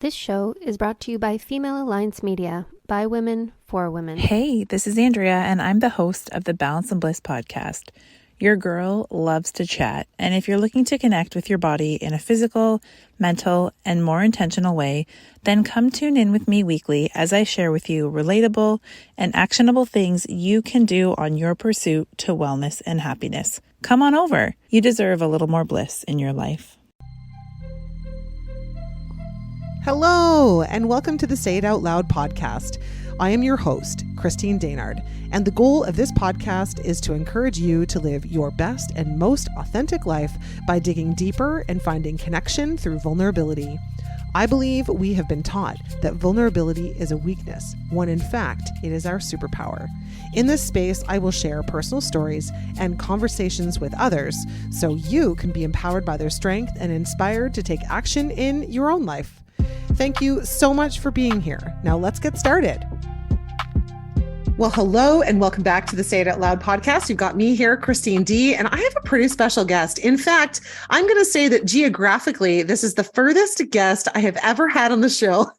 This show is brought to you by Female Alliance Media, by women, for women. Hey, this is Andrea, and I'm the host of the Balance and Bliss podcast. Your girl loves to chat, and if you're looking to connect with your body in a physical, mental, and more intentional way, then come tune in with me weekly as I share with you relatable and actionable things you can do on your pursuit to wellness and happiness. Come on over. You deserve a little more bliss in your life. Hello, and welcome to the Say It Out Loud podcast. I am your host, Christine Daynard, and the goal of this podcast is to encourage you to live your best and most authentic life by digging deeper and finding connection through vulnerability. I believe we have been taught that vulnerability is a weakness, when in fact, it is our superpower. In this space, I will share personal stories and conversations with others so you can be empowered by their strength and inspired to take action in your own life. Thank you so much for being here. Now let's get started. Well, hello and welcome back to the Say It Out Loud podcast. You've got me here, Christine D, and I have a pretty special guest. In fact, I'm going to say that geographically, this is the furthest guest I have ever had on the show.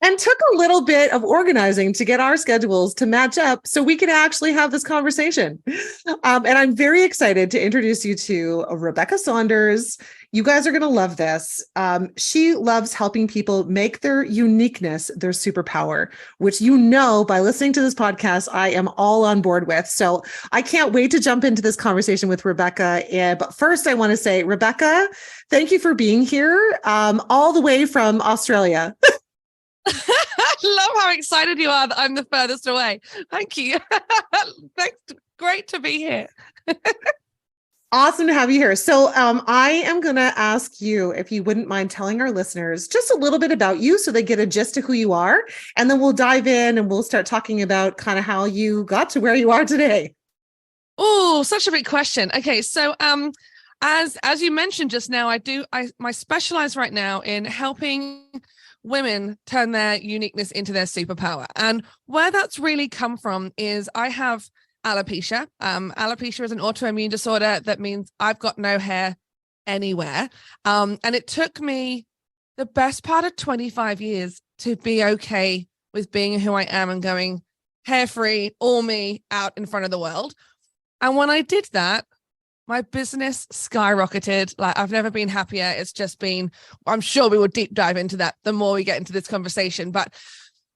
And took a little bit of organizing to get our schedules to match up so we could actually have this conversation. And I'm very excited to introduce you to Rebecca Saunders. You guys are going to love this. She loves helping people make their uniqueness their superpower, which you know by listening to this podcast, I am all on board with. So I can't wait to jump into this conversation with Rebecca. But first, I want to say, Rebecca, thank you for being here all the way from Australia. I love how excited you are that I'm the furthest away. Thank you. Thanks. Great to be here. Awesome to have you here. So I am going to ask you if you wouldn't mind telling our listeners just a little bit about you so they get a gist of who you are. And then we'll dive in and we'll start talking about kind of how you got to where you are today. Oh, such a big question. Okay. So as you mentioned just now, I specialize right now in helping women turn their uniqueness into their superpower. And where that's really come from is I have alopecia. Alopecia is an autoimmune disorder that means I've got no hair anywhere. And it took me the best part of 25 years to be okay with being who I am and going hair free, all me out in front of the world. And when I did that, my business skyrocketed. Like I've never been happier. It's just been, I'm sure we will deep dive into that the more we get into this conversation. But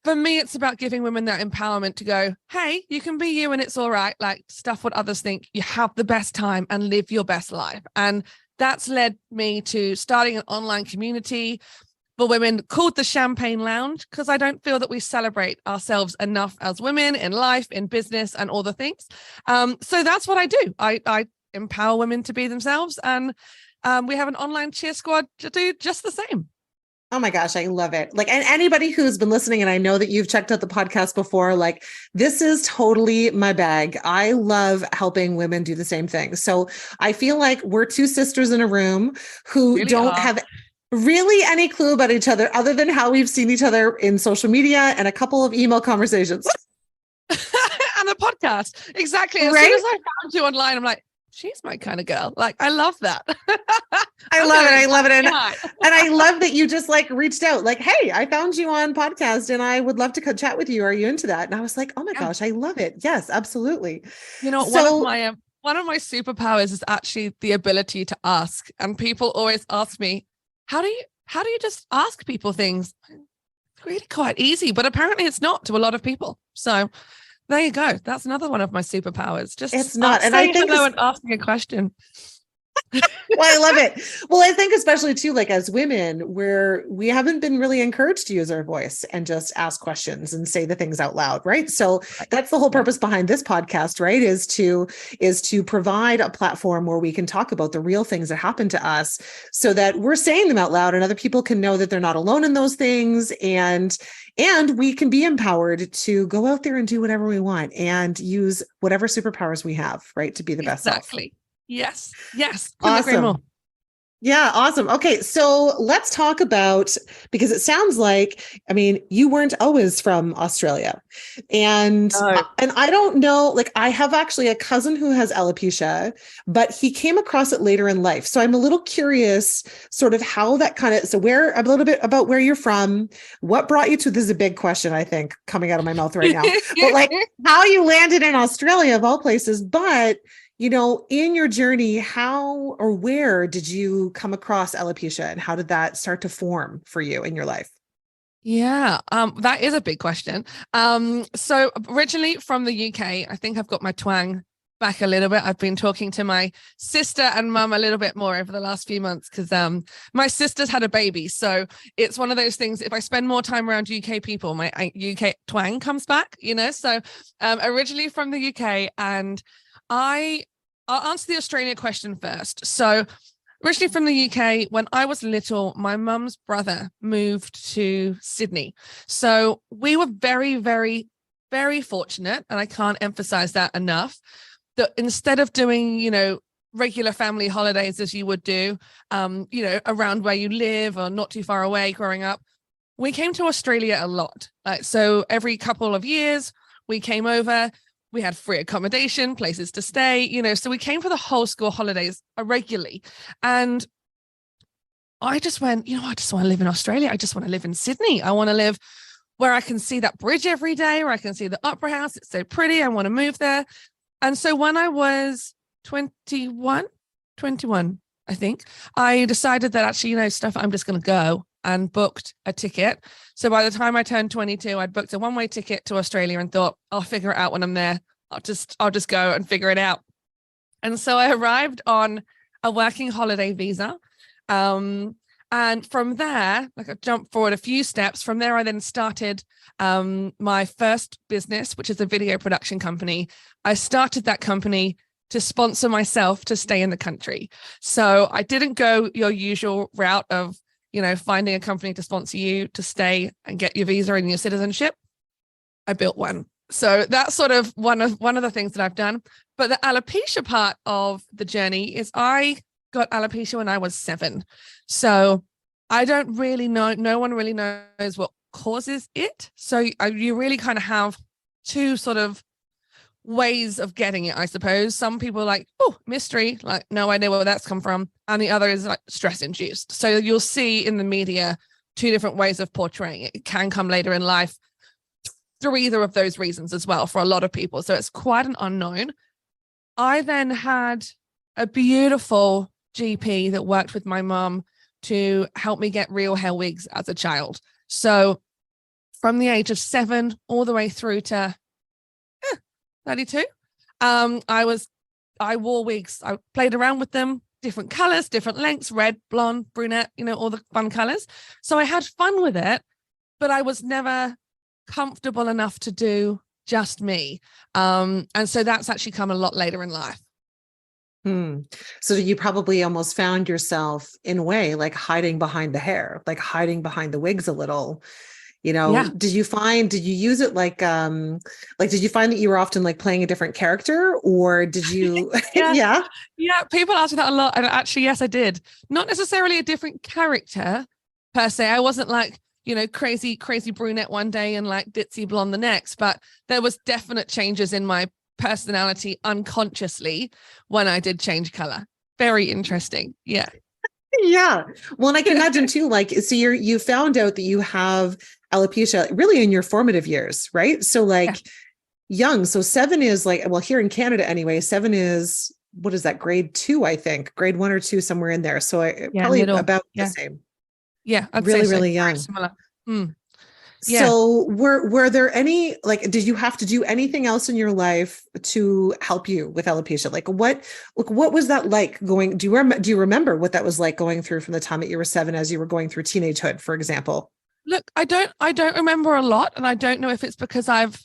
for me, it's about giving women that empowerment to go, hey, you can be you and it's all right. Like stuff what others think. You have the best time and live your best life. And that's led me to starting an online community for women called the Champagne Lounge, because I don't feel that we celebrate ourselves enough as women in life, in business and all the things. So that's what I do. I empower women to be themselves. And we have an online cheer squad to do just the same. Oh my gosh, I love it. Like, and anybody who's been listening, and I know that you've checked out the podcast before, like this is totally my bag. I love helping women do the same thing. So I feel like we're two sisters in a room who Really don't have really any clue about each other other than how we've seen each other in social media and a couple of email conversations. And a podcast. Exactly. As Right? soon as I found you online, I'm like, she's my kind of girl. Like, I love that. I love it. I love it. And I love that you just like reached out like, hey, I found you on podcast and I would love to chat with you. Are you into that? And I was like, oh my gosh, I love it. Yes, absolutely. You know, so, one of my superpowers is actually the ability to ask. And people always ask me, how do you just ask people things? It's really quite easy, but apparently it's not to a lot of people. So there you go. That's another one of my superpowers. Just it's not. And I think asking a question. Well, I love it. Well, I think especially too, like as women, we haven't been really encouraged to use our voice and just ask questions and say the things out loud, right? So that's the whole purpose behind this podcast, right? Is to provide a platform where we can talk about the real things that happen to us so that we're saying them out loud and other people can know that they're not alone in those things. And we can be empowered to go out there and do whatever we want and use whatever superpowers we have, right? To be the best self. Exactly. Yes. Awesome. Yeah, awesome. Okay, so let's talk about, because it sounds like, I mean, you weren't always from Australia. No. And I don't know, like I have actually a cousin who has alopecia, but he came across it later in life. So I'm a little curious sort of how that kind of, so where a little bit about where you're from, what brought you to, this is a big question, I think, coming out of my mouth right now, but like how you landed in Australia of all places, but in your journey, how or where did you come across alopecia and how did that start to form for you in your life? Yeah, that is a big question. So originally from the UK, I think I've got my twang back a little bit. I've been talking to my sister and mum a little bit more over the last few months because my sister's had a baby. So it's one of those things, if I spend more time around UK people, my UK twang comes back, So originally from the UK, and I'll answer the Australia question first. So originally from the UK, when I was little, my mum's brother moved to Sydney. So we were very, very, very fortunate, and I can't emphasize that enough, that instead of doing, regular family holidays as you would do, around where you live or not too far away growing up, we came to Australia a lot. So every couple of years, we came over. We had free accommodation, places to stay, so we came for the whole school holidays regularly. And I just went, I just want to live in Australia. I just want to live in Sydney. I want to live where I can see that bridge every day, where I can see the Opera House. It's so pretty. I want to move there. And so when I was 21, I think, I decided that actually, stuff, I'm just going to go, and booked a ticket. So by the time I turned 22, I'd booked a one-way ticket to Australia and thought, I'll figure it out when I'm there. I'll just go and figure it out. And so I arrived on a working holiday visa. And from there, like I jumped forward a few steps. From there, I then started my first business, which is a video production company. I started that company to sponsor myself to stay in the country. So I didn't go your usual route of, finding a company to sponsor you to stay and get your visa and your citizenship. I built one. So that's sort of one of the things that I've done. But the alopecia part of the journey is I got alopecia when I was 7. So I don't really know. No one really knows what causes it. So you really kind of have two sort of ways of getting it, I suppose. Some people are like, oh, mystery, like no idea where that's come from. And the other is like stress induced. So you'll see in the media 2 different ways of portraying it. It can come later in life through either of those reasons as well for a lot of people. So it's quite an unknown. I then had a beautiful GP that worked with my mum to help me get real hair wigs as a child. So from the age of 7 all the way through to 32, I wore wigs. I played around with them, different colors, different lengths, red, blonde, brunette, all the fun colors. So I had fun with it, but I was never comfortable enough to do just me. And so that's actually come a lot later in life. So you probably almost found yourself in a way like hiding behind the hair, like hiding behind the wigs a little. Yeah. Did you use it like did you find that you were often like playing a different character, or did you Yeah. People ask me that a lot, and actually yes, I did. Not necessarily a different character per se. I wasn't like crazy brunette one day and like ditzy blonde the next, but there was definite changes in my personality unconsciously when I did change color. Very interesting. Yeah. Well, and I can imagine too, like, so you found out that you have alopecia really in your formative years, right? So like young. So 7 is like, well, here in Canada anyway, 7 is, what is that? Grade 2, I think, grade 1 or 2, somewhere in there. So probably middle. about the same. Yeah. I'd really, say so. really young. Very similar. Yeah. So were there any, like, did you have to do anything else in your life to help you with alopecia? Like what was that like going, do you remember what that was like going through from the time that you were 7 as you were going through teenagehood, for example? Look, I don't remember a lot, and I don't know if it's because I've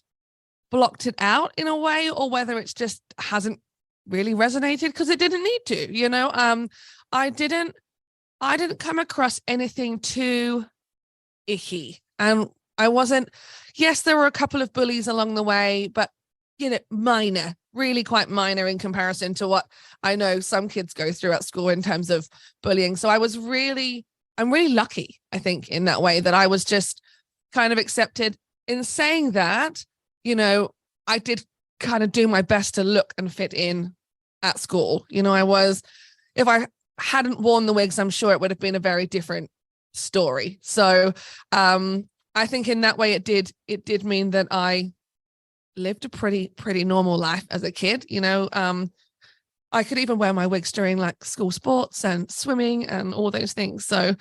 blocked it out in a way or whether it's just hasn't really resonated because it didn't need to, I didn't come across anything too icky. And I wasn't, yes, there were a couple of bullies along the way, but, minor, really quite minor in comparison to what I know some kids go through at school in terms of bullying. So I'm really lucky, I think, in that way, that I was just kind of accepted. In saying that, you know, I did kind of do my best to look and fit in at school. You know, if I hadn't worn the wigs, I'm sure it would have been a very different story. So I think in that way it did mean that I lived a pretty normal life as a kid. You know, I could even wear my wigs during like school sports and swimming and all those things. So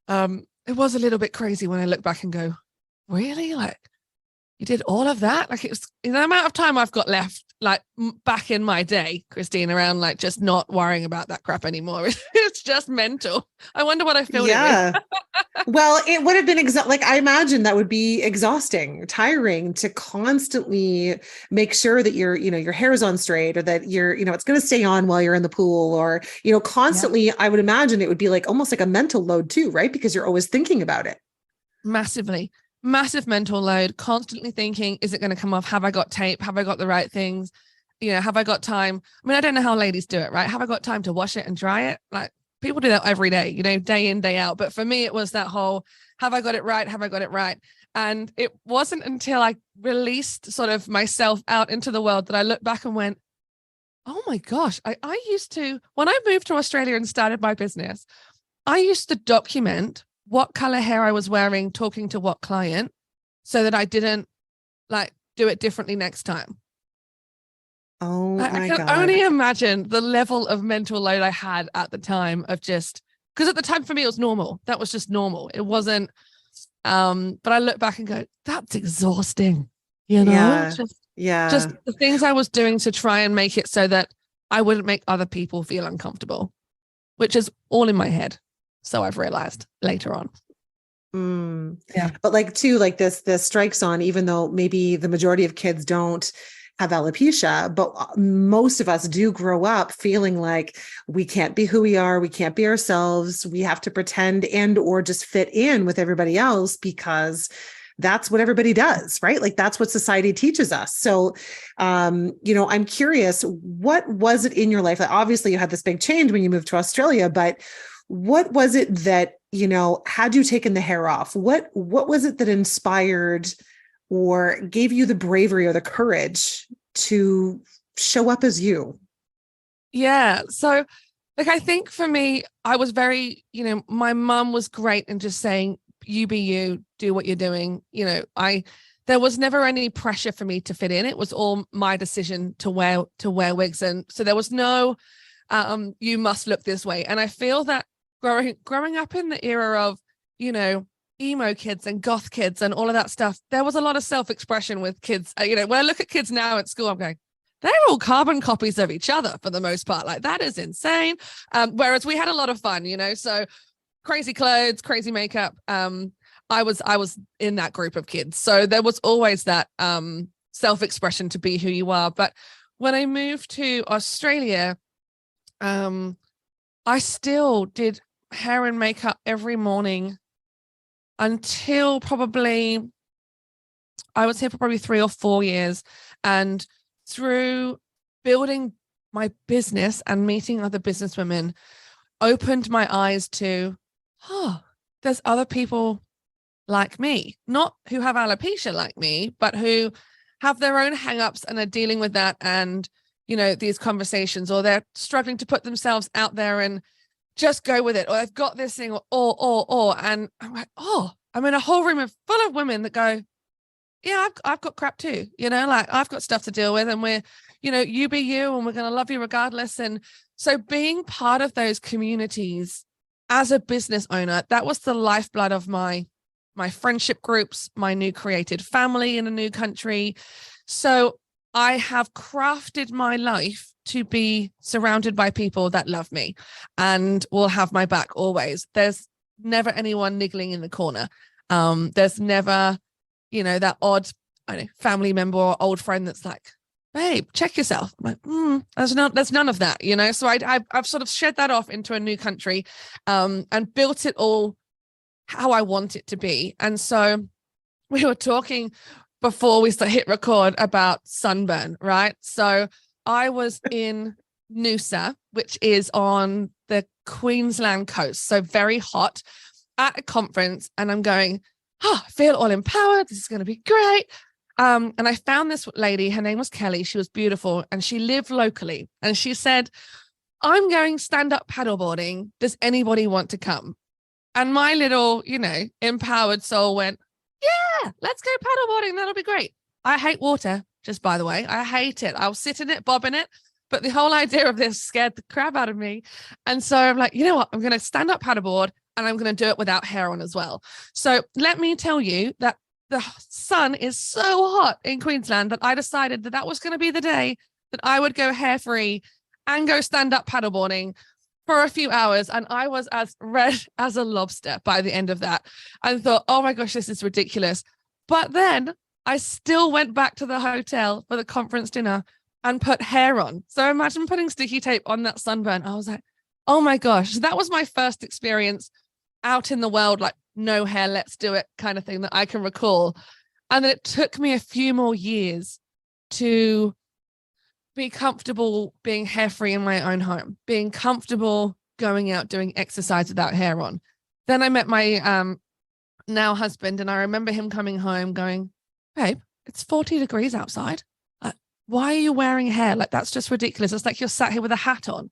it was a little bit crazy when I look back and go, really? Like, you did all of that? Like, it was the amount of time I've got left, like back in my day, Christine, around like just not worrying about that crap anymore. It's just mental. I wonder what I filled it with. Well, it would have been like, I imagine that would be exhausting, tiring to constantly make sure that your hair is on straight, or that it's going to stay on while you're in the pool, or, constantly. Yeah. I would imagine it would be like almost like a mental load too, right? Because you're always thinking about it. Massive mental load, constantly thinking, is it going to come off? Have I got tape? Have I got the right things? Have I got time? I mean, I don't know how ladies do it, right? Have I got time to wash it and dry it? Like, people do that every day, day in, day out. But for me, it was that whole, have I got it right? Have I got it right? And it wasn't until I released sort of myself out into the world that I looked back and went, oh my gosh, I used to, when I moved to Australia and started my business, I used to document what color hair I was wearing, talking to what client, so that I didn't like do it differently next time. Oh my I can only imagine the level of mental load I had at the time, of just, because at the time for me, it was normal. That was just normal. It wasn't, but I look back and go, that's exhausting, Just the things I was doing to try and make it so that I wouldn't make other people feel uncomfortable, which is all in my head. So I've realized later on. Yeah. But like too, like this strikes on, even though maybe the majority of kids don't have alopecia, but most of us do grow up feeling like we can't be who we are. We can't be ourselves. We have to pretend and or just fit in with everybody else, because that's what everybody does, right? Like, that's what society teaches us. So, I'm curious, what was it in your life? Like, obviously you had this big change when you moved to Australia, but what was it that, had you taken the hair off? What was it that inspired or gave you the bravery or the courage to show up as you? Yeah. So, like, I think for me, I was very, my mum was great in just saying, you be you, do what you're doing. There was never any pressure for me to fit in. It was all my decision to wear wigs. And so there was no, you must look this way. And I feel that growing up in the era of, emo kids and goth kids and all of that stuff, there was a lot of self-expression with kids. When I look at kids now at school, I'm going, they're all carbon copies of each other for the most part. Like, that is insane. Whereas we had a lot of fun, so crazy clothes, crazy makeup. I was in that group of kids. So there was always that self-expression to be who you are. But when I moved to Australia, I still did hair and makeup every morning until probably, I would say, for probably 3 or 4 years. And through building my business and meeting other businesswomen, opened my eyes to, there's other people like me, not who have alopecia like me, but who have their own hangups and are dealing with that. And, these conversations, or they're struggling to put themselves out there and just go with it, or they've got this thing, or, and I'm like, I'm in a whole room full of women that go, yeah, I've got crap too, like, I've got stuff to deal with, and we're, you be you, and we're going to love you regardless. And so being part of those communities as a business owner, that was the lifeblood of my friendship groups, my new created family in a new country. So I have crafted my life to be surrounded by people that love me and will have my back always. There's never anyone niggling in the corner. There's never, that odd, family member or old friend that's like, babe, check yourself. I'm like, there's none of that, So I've sort of shed that off into a new country, and built it all how I want it to be. And so we were talking before we hit record about sunburn, right? So I was in Noosa, which is on the Queensland coast, so very hot, at a conference, and I'm going, I feel all empowered. This is going to be great. And I found this lady, her name was Kelly. She was beautiful and she lived locally. And she said, I'm going stand-up paddleboarding. Does anybody want to come? And my little, empowered soul went, yeah, let's go paddleboarding. That'll be great. I hate water, just by the way. I hate it. I'll sit in it, bob in it. But the whole idea of this scared the crap out of me. And so I'm like, you know what? I'm going to stand up paddleboard and I'm going to do it without hair on as well. So let me tell you that the sun is so hot in Queensland that I decided that that was going to be the day that I would go hair free and go stand up paddleboarding for a few hours. And I was as red as a lobster by the end of that. I thought, oh my gosh, this is ridiculous. But then I still went back to the hotel for the conference dinner and put hair on. So imagine putting sticky tape on that sunburn. I was like, oh my gosh, that was my first experience out in the world, like no hair, let's do it kind of thing that I can recall. And then it took me a few more years to be comfortable being hair free in my own home, being comfortable going out doing exercise without hair on. Then I met my now husband, and I remember him coming home going, babe, it's 40 degrees outside. Why are you wearing hair? Like, that's just ridiculous. It's like you're sat here with a hat on.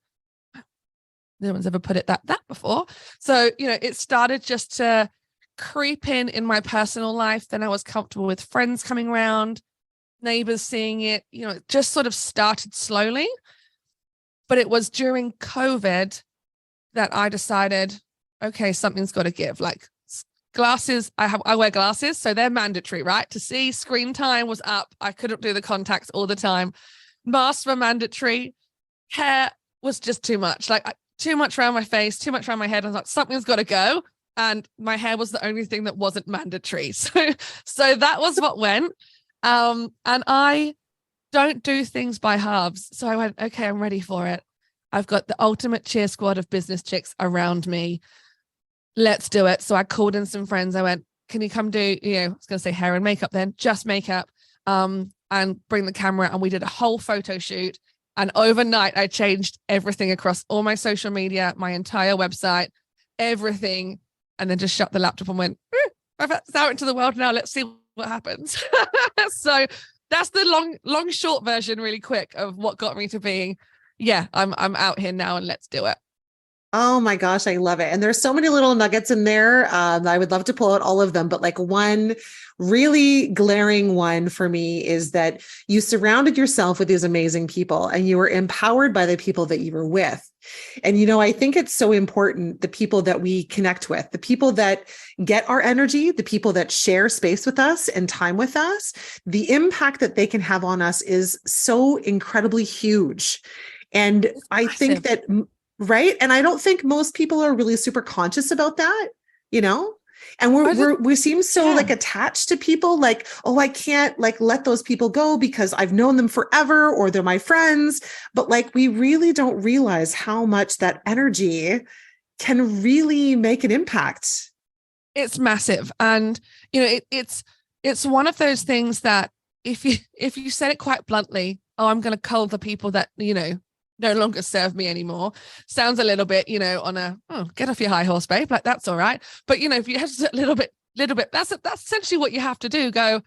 No one's ever put it that before. So, it started just to creep in my personal life. Then I was comfortable with friends coming around, neighbors seeing it, it just sort of started slowly. But it was during COVID that I decided, okay, something's got to give. Like glasses, I wear glasses, so they're mandatory, right? To see, screen time was up. I couldn't do the contacts all the time. Masks were mandatory. Hair was just too much. Like too much around my face, too much around my head. I was like, something's got to go. And my hair was the only thing that wasn't mandatory. So that was what went. And I don't do things by halves. So I went, okay, I'm ready for it. I've got the ultimate cheer squad of business chicks around me. Let's do it. So I called in some friends. I went, can you come do, I was going to say hair and makeup then, just makeup, and bring the camera. And we did a whole photo shoot. And overnight, I changed everything across all my social media, my entire website, everything. And then just shut the laptop and went, it's out into the world now. Let's see what happens. So that's the long, short version, really quick, of what got me to being, I'm out here now and let's do it. Oh my gosh, I love it. And there's so many little nuggets in there. I would love to pull out all of them, but like one really glaring one for me is that you surrounded yourself with these amazing people and you were empowered by the people that you were with. And, I think it's so important, the people that we connect with, the people that get our energy, the people that share space with us and time with us, the impact that they can have on us is so incredibly huge. And I think that, right. And I don't think most people are really super conscious about that, and we seem so like attached to people, like, oh, I can't like let those people go because I've known them forever or they're my friends. But like, we really don't realize how much that energy can really make an impact. It's massive. And, it's one of those things that if you said it quite bluntly, oh, I'm going to cull the people that, no longer serve me anymore, sounds a little bit, on a, get off your high horse, babe. Like, that's all right. But, if you have a little bit, that's essentially what you have to do. Go,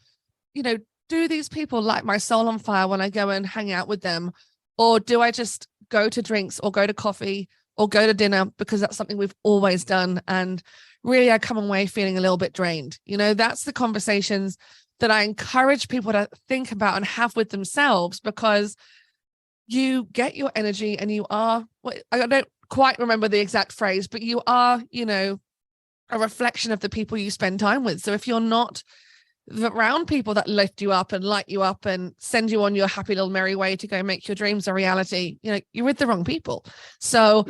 do these people light my soul on fire when I go and hang out with them? Or do I just go to drinks or go to coffee or go to dinner because that's something we've always done? And really, I come away feeling a little bit drained. That's the conversations that I encourage people to think about and have with themselves, because you get your energy and you are, I don't quite remember the exact phrase, but you are, a reflection of the people you spend time with. So if you're not around people that lift you up and light you up and send you on your happy little merry way to go make your dreams a reality, you're with the wrong people. So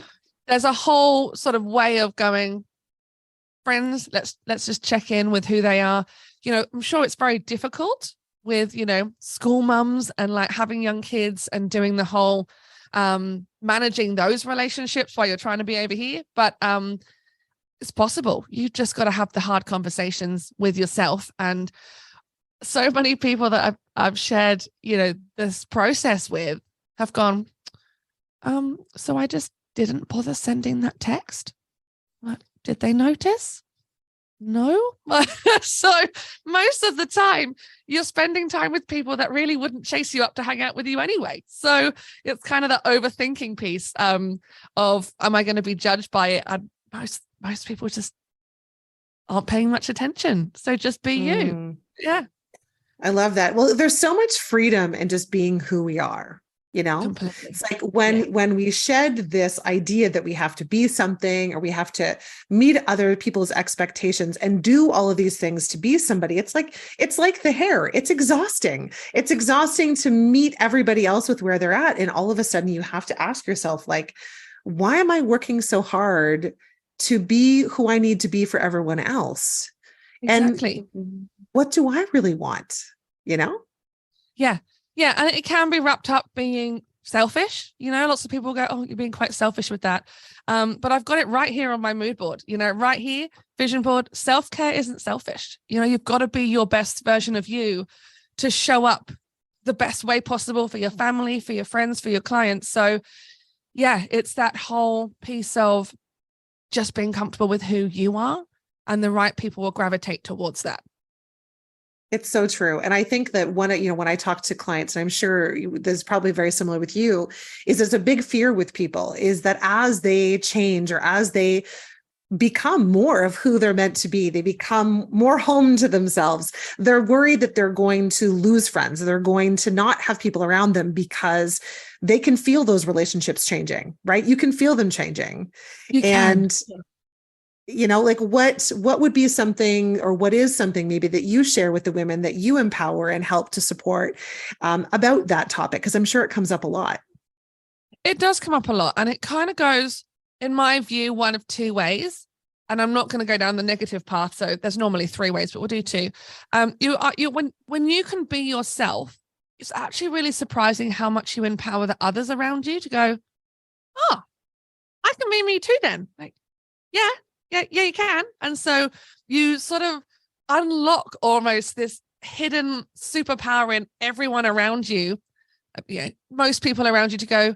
there's a whole sort of way of going, friends, let's just check in with who they are. I'm sure it's very difficult with, school mums and like having young kids and doing the whole managing those relationships while you're trying to be over here. But it's possible. You just got to have the hard conversations with yourself. And so many people that I've shared, this process with have gone, so I just didn't bother sending that text. What, did they notice? No. So most of the time you're spending time with people that really wouldn't chase you up to hang out with you anyway. So it's kind of the overthinking piece of, am I going to be judged by it? And most people just aren't paying much attention. So just be you. Yeah. I love that. Well, there's so much freedom in just being who we are. You know, completely. It's like when we shed this idea that we have to be something or we have to meet other people's expectations and do all of these things to be somebody. It's like the hair. It's exhausting. It's exhausting to meet everybody else with where they're at. And all of a sudden you have to ask yourself, like, why am I working so hard to be who I need to be for everyone else? Exactly. And what do I really want? You know? Yeah. Yeah. And it can be wrapped up being selfish. You know, lots of people go, oh, you're being quite selfish with that. But I've got it right here on my mood board, you know, right here, vision board. Self-care isn't selfish. You know, you've got to be your best version of you to show up the best way possible for your family, for your friends, for your clients. So yeah, it's that whole piece of just being comfortable with who you are, and the right people will gravitate towards that. It's so true. And I think that when I talk to clients, and I'm sure this is probably very similar with you, is there's a big fear with people is that as they change or as they become more of who they're meant to be, they become more home to themselves, they're worried that they're going to lose friends. They're going to not have people around them because they can feel those relationships changing, right? You can feel them changing. You can. And you know, like what would be something, or what is something maybe that you share with the women that you empower and help to support about that topic? Because I'm sure it comes up a lot. It does come up a lot, and it kind of goes, in my view, one of two ways. And I'm not going to go down the negative path. So there's normally three ways, but we'll do two. When you can be yourself, it's actually really surprising how much you empower the others around you to go, oh, I can be me too then. Like, yeah, you can. And so you sort of unlock almost this hidden superpower in everyone around you. Most people around you to go,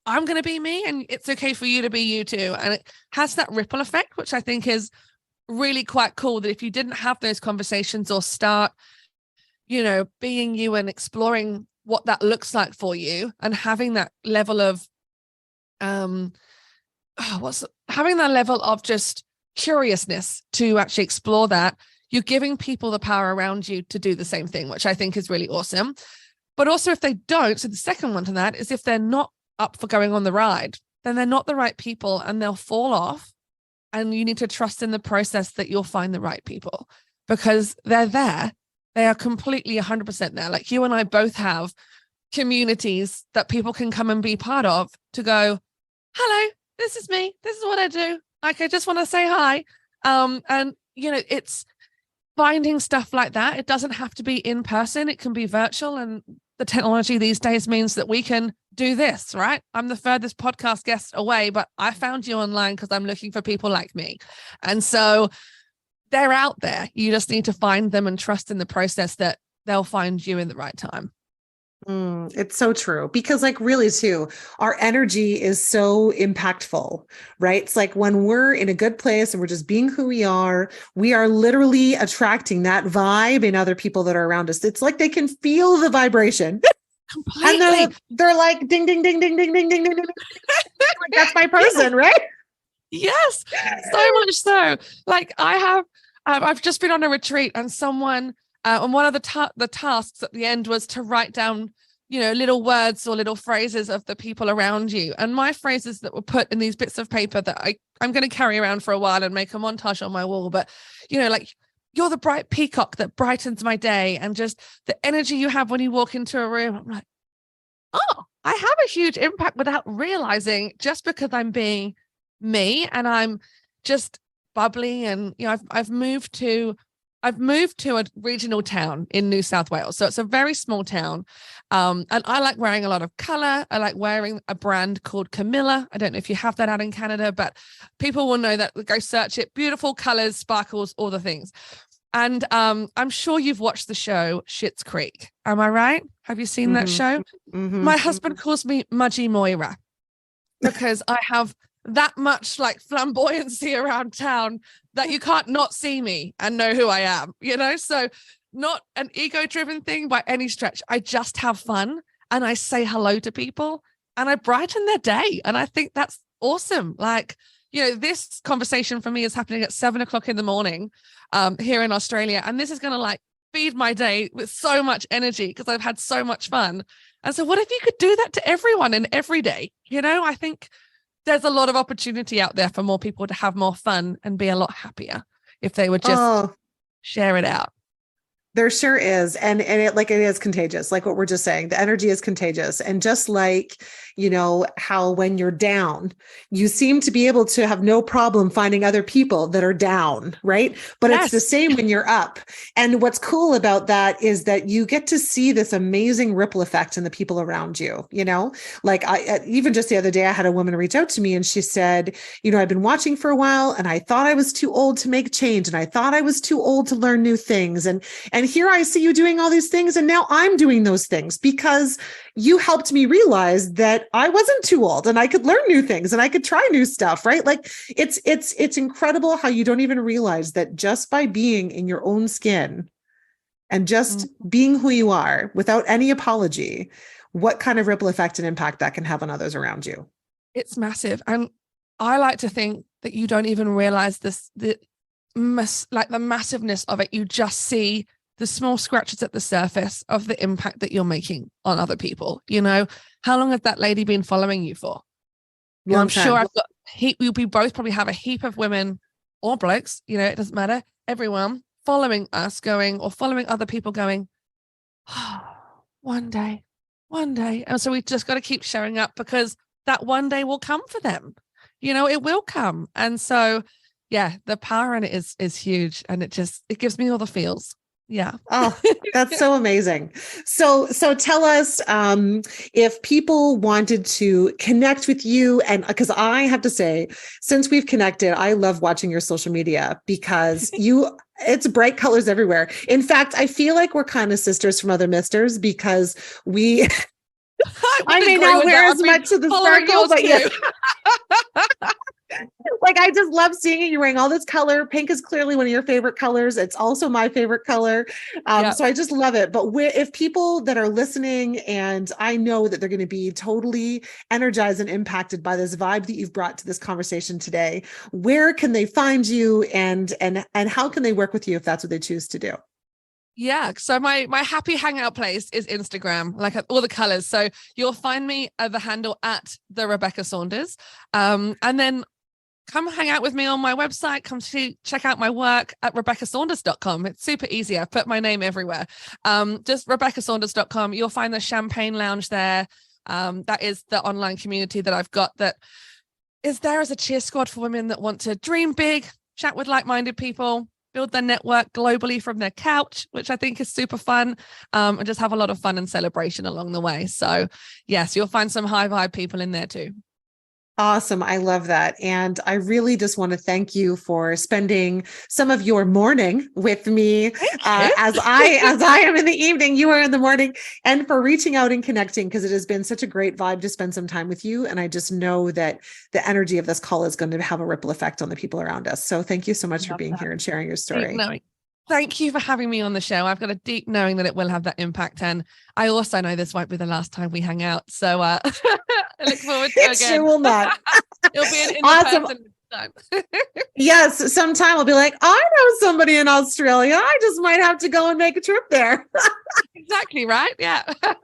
I'm going to be me, and it's okay for you to be you too. And it has that ripple effect, which I think is really quite cool, that if you didn't have those conversations or start, being you and exploring what that looks like for you, and having that level of, having that level of just curiousness to actually explore that, you're giving people the power around you to do the same thing, which I think is really awesome. But also if they don't, so the second one to that is if they're not up for going on the ride, then they're not the right people and they'll fall off. And you need to trust in the process that you'll find the right people, because they're there. They are completely 100% there. Like you and I both have communities that people can come and be part of to go, hello, this is me. This is what I do. Like, I just want to say hi. And it's finding stuff like that. It doesn't have to be in person. It can be virtual. And the technology these days means that we can do this, right? I'm the furthest podcast guest away, but I found you online because I'm looking for people like me. And so they're out there. You just need to find them and trust in the process that they'll find you in the right time. It's so true, because like really too, our energy is so impactful, right? It's like when we're in a good place and we're just being who we are literally attracting that vibe in other people that are around us. It's like they can feel the vibration. Completely. And they're like, ding, ding, ding, ding, ding, ding, ding, ding, ding. Like, that's my person, right? Yes, so much so. Like I've just been on a retreat, and someone, and one of the tasks at the end was to write down, little words or little phrases of the people around you. And my phrases that were put in these bits of paper that I'm going to carry around for a while and make a montage on my wall. But, like, you're the bright peacock that brightens my day, and just the energy you have when you walk into a room. I'm like, oh, I have a huge impact without realizing, just because I'm being me and I'm just bubbly. And, I've moved to a regional town in New South Wales. So it's a very small town. And I like wearing a lot of color. I like wearing a brand called Camilla. I don't know if you have that out in Canada, but people will know that. Go search it. Beautiful colors, sparkles, all the things. And I'm sure you've watched the show Schitt's Creek. Am I right? Have you seen that show? My husband calls me Mudgy Moira because I have that much like flamboyancy around town that you can't not see me and know who I am, So not an ego-driven thing by any stretch. I just have fun and I say hello to people and I brighten their day. And I think that's awesome. Like, this conversation for me is happening at 7:00 in the morning here in Australia. And this is going to like feed my day with so much energy because I've had so much fun. And so what if you could do that to everyone in every day? I think there's a lot of opportunity out there for more people to have more fun and be a lot happier if they would just share it out. There sure is. And it is contagious. Like what we're just saying, the energy is contagious. And just like, how when you're down, you seem to be able to have no problem finding other people that are down, right? But It's the same when you're up. And what's cool about that is that you get to see this amazing ripple effect in the people around you, like even just the other day, I had a woman reach out to me and she said, I've been watching for a while and I thought I was too old to make change. And I thought I was too old to learn new things. And here I see you doing all these things. And now I'm doing those things because you helped me realize that I wasn't too old and I could learn new things and I could try new stuff, right? Like it's incredible how you don't even realize that just by being in your own skin and just being who you are without any apology, what kind of ripple effect and impact that can have on others around you. It's massive. And I like to think that you don't even realize the massiveness of it. You just see the small scratches at the surface of the impact that you're making on other people. How long has that lady been following you for? I'm sure I've got we both probably have a heap of women or blokes, it doesn't matter, everyone following us or following other people going, one day. And so we just got to keep showing up because that one day will come for them. It will come. And so, yeah, the power in it is huge. And it gives me all the feels. Yeah. Oh, that's so amazing. So tell us if people wanted to connect with you, and because I have to say, since we've connected, I love watching your social media because it's bright colors everywhere. In fact, I feel like we're kind of sisters from other misters because I may not wear as much of the sparkle, but yeah. Like, I just love seeing it. You're wearing all this color. Pink is clearly one of your favorite colors. It's also my favorite color. So I just love it. But if people that are listening, and I know that they're going to be totally energized and impacted by this vibe that you've brought to this conversation today, where can they find you and how can they work with you if that's what they choose to do? Yeah. So my happy hangout place is Instagram, like all the colors. So you'll find me at the handle at the Rebecca Saunders. And then come hang out with me on my website. Come check out my work at RebeccaSaunders.com. It's super easy. I've put my name everywhere. Just RebeccaSaunders.com. You'll find the Champagne Lounge there. That is the online community that I've got that is there as a cheer squad for women that want to dream big, chat with like-minded people, build their network globally from their couch, which I think is super fun, and just have a lot of fun and celebration along the way. So yes, you'll find some high vibe people in there too. Awesome. I love that. And I really just want to thank you for spending some of your morning with me as I am in the evening, you are in the morning, and for reaching out and connecting, because it has been such a great vibe to spend some time with you. And I just know that the energy of this call is going to have a ripple effect on the people around us. So thank you so much for being here and sharing your story. Thank you for having me on the show. I've got a deep knowing that it will have that impact. And I also know this won't be the last time we hang out. So I look forward to it again. Sure will not. It'll be an awesome. Time. Yes, sometime I'll be like, I know somebody in Australia. I just might have to go and make a trip there. Exactly, right? Yeah. Oh,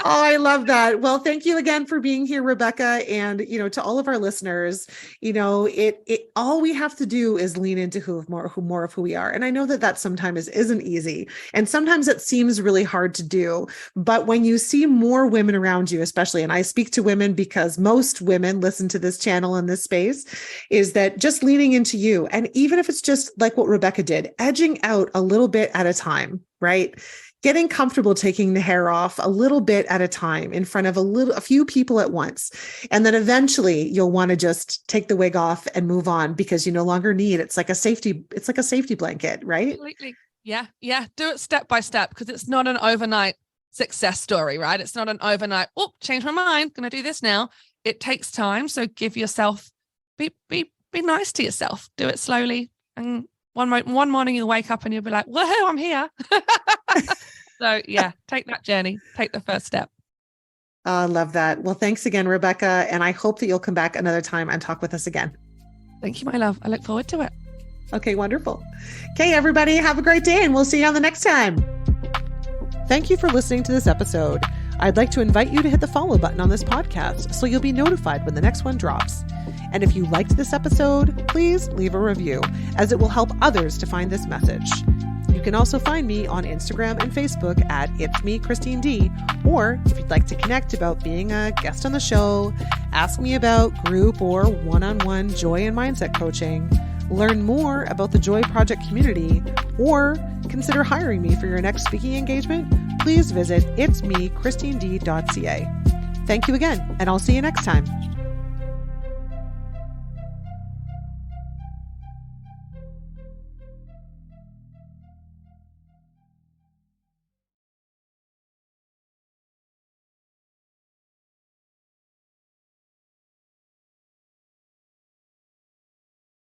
I love that. Well, thank you again for being here, Rebecca. And, to all of our listeners, it all we have to do is lean into more of who we are. And I know that sometimes isn't easy. And sometimes it seems really hard to do. But when you see more women around you, especially, and I speak to women because most women listen to this channel in this space, is that just leaning into you. And even if it's just like what Rebecca did, edging out a little bit at a time, right? Getting comfortable taking the hair off a little bit at a time in front of a few people at once. And then eventually you'll want to just take the wig off and move on because you no longer need, it's like a safety blanket, right? Completely. Yeah. Yeah. Do it step by step because it's not an overnight success story, right? It's not an overnight, oh, change my mind, going to do this now. It takes time. So give yourself, be nice to yourself. Do it slowly. And one morning you'll wake up and you'll be like, whoa, I'm here. So yeah, take that journey. Take the first step. I love that. Well, thanks again, Rebecca. And I hope that you'll come back another time and talk with us again. Thank you, my love. I look forward to it. Okay, wonderful. Okay, everybody, have a great day and we'll see you on the next time. Thank you for listening to this episode. I'd like to invite you to hit the follow button on this podcast so you'll be notified when the next one drops. And if you liked this episode, please leave a review as it will help others to find this message. You can also find me on Instagram and Facebook at It's Me, Christine D. Or if you'd like to connect about being a guest on the show, ask me about group or one-on-one joy and mindset coaching, learn more about the Joy Project community, or consider hiring me for your next speaking engagement, please visit itsmechristined.ca. Thank you again, and I'll see you next time.